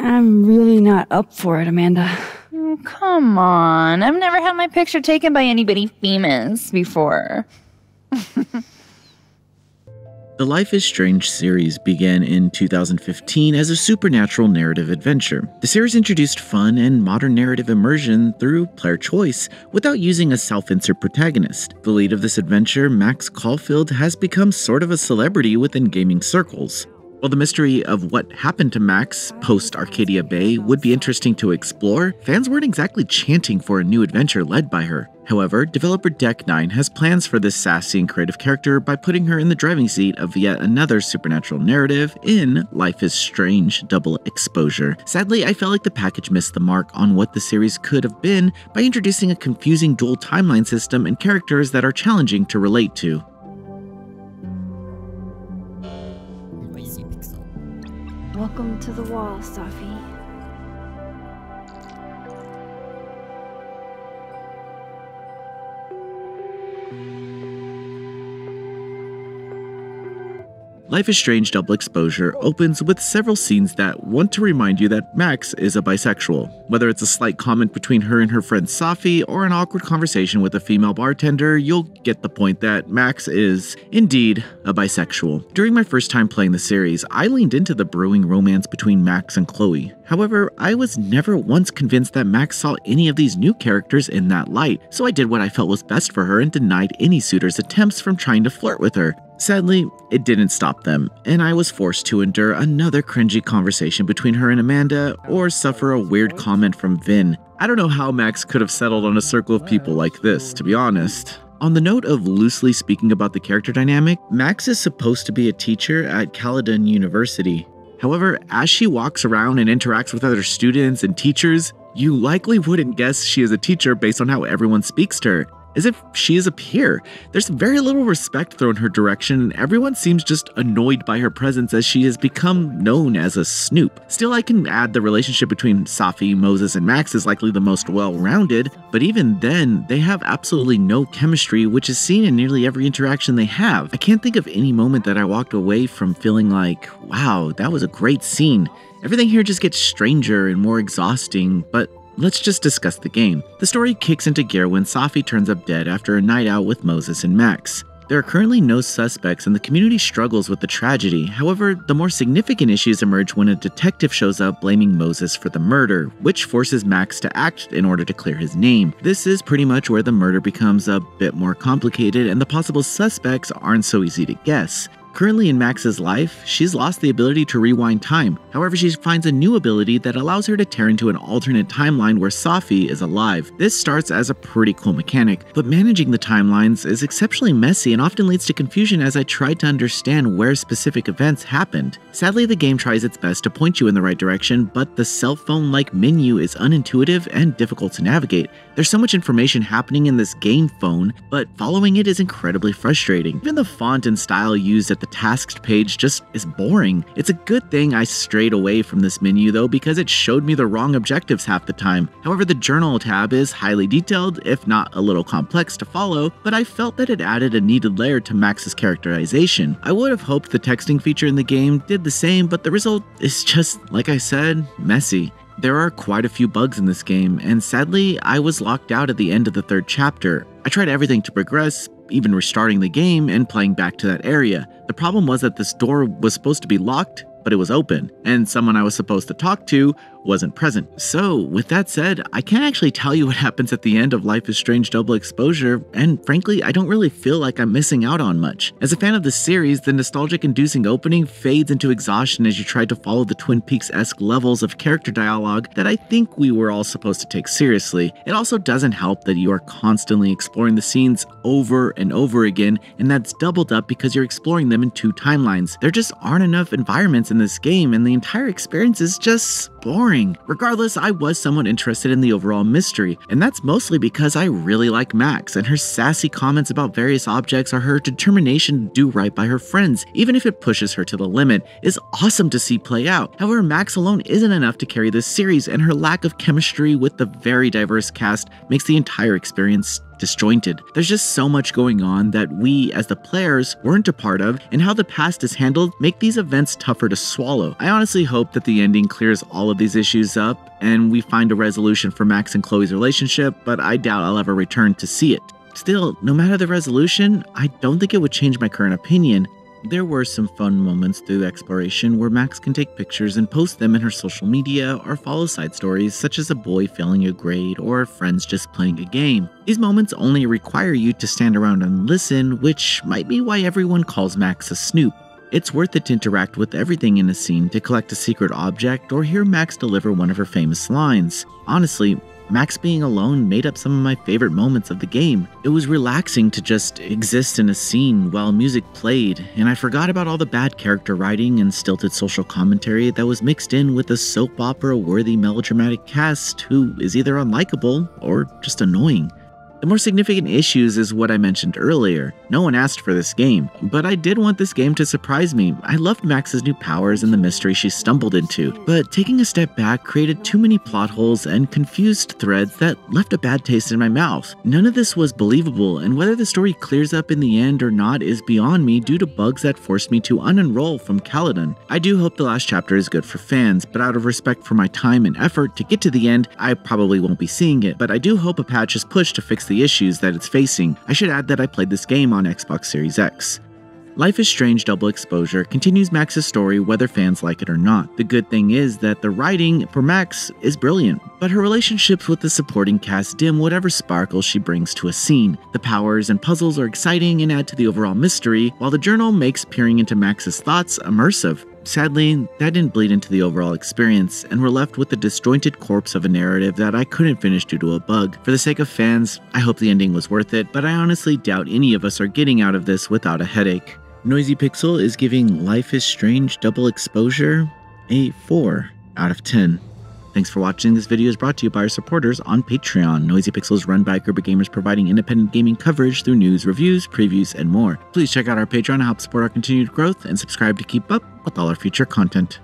I'm really not up for it, Amanda. Come on, I've never had my picture taken by anybody famous before. The Life is Strange series began in 2015 as a supernatural narrative adventure. The series introduced fun and modern narrative immersion through player choice without using a self-insert protagonist. The lead of this adventure, Max Caulfield, has become sort of a celebrity within gaming circles. While the mystery of what happened to Max post-Arcadia Bay would be interesting to explore, fans weren't exactly chanting for a new adventure led by her. However, developer Deck9 has plans for this sassy and creative character by putting her in the driving seat of yet another supernatural narrative in Life is Strange Double Exposure. Sadly, I felt like the package missed the mark on what the series could have been by introducing a confusing dual timeline system and characters that are challenging to relate to. Welcome to the wall, Safi. Life is Strange Double Exposure opens with several scenes that want to remind you that Max is a bisexual. Whether it's a slight comment between her and her friend Safi or an awkward conversation with a female bartender, you'll get the point that Max is, indeed, a bisexual. During my first time playing the series, I leaned into the brewing romance between Max and Chloe. However, I was never once convinced that Max saw any of these new characters in that light, so I did what I felt was best for her and denied any suitor's attempts from trying to flirt with her. Sadly, it didn't stop them, and I was forced to endure another cringy conversation between her and Amanda, or suffer a weird comment from Vin. I don't know how Max could have settled on a circle of people like this, to be honest. On the note of loosely speaking about the character dynamic, Max is supposed to be a teacher at Caledon University. However, as she walks around and interacts with other students and teachers, you likely wouldn't guess she is a teacher based on how everyone speaks to her. As if she is a peer. There's very little respect thrown her direction, and everyone seems just annoyed by her presence as she has become known as a snoop. Still, I can add the relationship between Safi, Moses, and Max is likely the most well-rounded, but even then, they have absolutely no chemistry, which is seen in nearly every interaction they have. I can't think of any moment that I walked away from feeling like, wow, that was a great scene. Everything here just gets stranger and more exhausting, but let's just discuss the game. The story kicks into gear when Safi turns up dead after a night out with Moses and Max. There are currently no suspects and the community struggles with the tragedy. However, the more significant issues emerge when a detective shows up blaming Moses for the murder, which forces Max to act in order to clear his name. This is pretty much where the murder becomes a bit more complicated and the possible suspects aren't so easy to guess. Currently in Max's life, she's lost the ability to rewind time. However, she finds a new ability that allows her to tear into an alternate timeline where Safi is alive. This starts as a pretty cool mechanic, but managing the timelines is exceptionally messy and often leads to confusion as I try to understand where specific events happened. Sadly, the game tries its best to point you in the right direction, but the cell phone-like menu is unintuitive and difficult to navigate. There's so much information happening in this game phone, but following it is incredibly frustrating. Even the font and style used at the tasks page just is boring. It's a good thing I strayed away from this menu though, because it showed me the wrong objectives half the time. However, the journal tab is highly detailed, if not a little complex to follow, but I felt that it added a needed layer to Max's characterization. I would have hoped the texting feature in the game did the same, but the result is just, like I said, messy. There are quite a few bugs in this game, and sadly, I was locked out at the end of the third chapter. I tried everything to progress, even restarting the game and playing back to that area. The problem was that this door was supposed to be locked, but it was open, and someone I was supposed to talk to wasn't present. So, with that said, I can't actually tell you what happens at the end of Life is Strange Double Exposure, and frankly, I don't really feel like I'm missing out on much. As a fan of the series, the nostalgic-inducing opening fades into exhaustion as you try to follow the Twin Peaks-esque levels of character dialogue that I think we were all supposed to take seriously. It also doesn't help that you are constantly exploring the scenes over and over again, and that's doubled up because you're exploring them in two timelines. There just aren't enough environments in this game, and the entire experience is just boring. Regardless, I was somewhat interested in the overall mystery, and that's mostly because I really like Max, and her sassy comments about various objects or her determination to do right by her friends, even if it pushes her to the limit, is awesome to see play out. However, Max alone isn't enough to carry this series, and her lack of chemistry with the very diverse cast makes the entire experience disjointed. There's just so much going on that we, as the players, weren't a part of, and how the past is handled make these events tougher to swallow. I honestly hope that the ending clears all of these issues up and we find a resolution for Max and Chloe's relationship, but I doubt I'll ever return to see it. Still, no matter the resolution, I don't think it would change my current opinion. There were some fun moments through the exploration where Max can take pictures and post them in her social media or follow side stories such as a boy failing a grade or friends just playing a game. These moments only require you to stand around and listen, which might be why everyone calls Max a snoop. It's worth it to interact with everything in a scene to collect a secret object or hear Max deliver one of her famous lines. Honestly, Max being alone made up some of my favorite moments of the game. It was relaxing to just exist in a scene while music played, and I forgot about all the bad character writing and stilted social commentary that was mixed in with a soap opera-worthy melodramatic cast who is either unlikable or just annoying. The more significant issues is what I mentioned earlier. No one asked for this game, but I did want this game to surprise me. I loved Max's new powers and the mystery she stumbled into, but taking a step back created too many plot holes and confused threads that left a bad taste in my mouth. None of this was believable, and whether the story clears up in the end or not is beyond me due to bugs that forced me to unenroll from Caledon. I do hope the last chapter is good for fans, but out of respect for my time and effort to get to the end, I probably won't be seeing it, but I do hope a patch is pushed to fix the issues that it's facing. I should add that I played this game on Xbox Series X. Life is Strange Double Exposure continues Max's story whether fans like it or not. The good thing is that the writing for Max is brilliant, but her relationships with the supporting cast dim whatever sparkle she brings to a scene. The powers and puzzles are exciting and add to the overall mystery, while the journal makes peering into Max's thoughts immersive. Sadly, that didn't bleed into the overall experience, and we're left with the disjointed corpse of a narrative that I couldn't finish due to a bug. For the sake of fans, I hope the ending was worth it, but I honestly doubt any of us are getting out of this without a headache. Noisy Pixel is giving Life is Strange Double Exposure a 4 out of 10. Thanks for watching. This video is brought to you by our supporters on Patreon. Noisy Pixel is run by a group of gamers providing independent gaming coverage through news, reviews, previews, and more. Please check out our Patreon to help support our continued growth and subscribe to keep up with all our future content.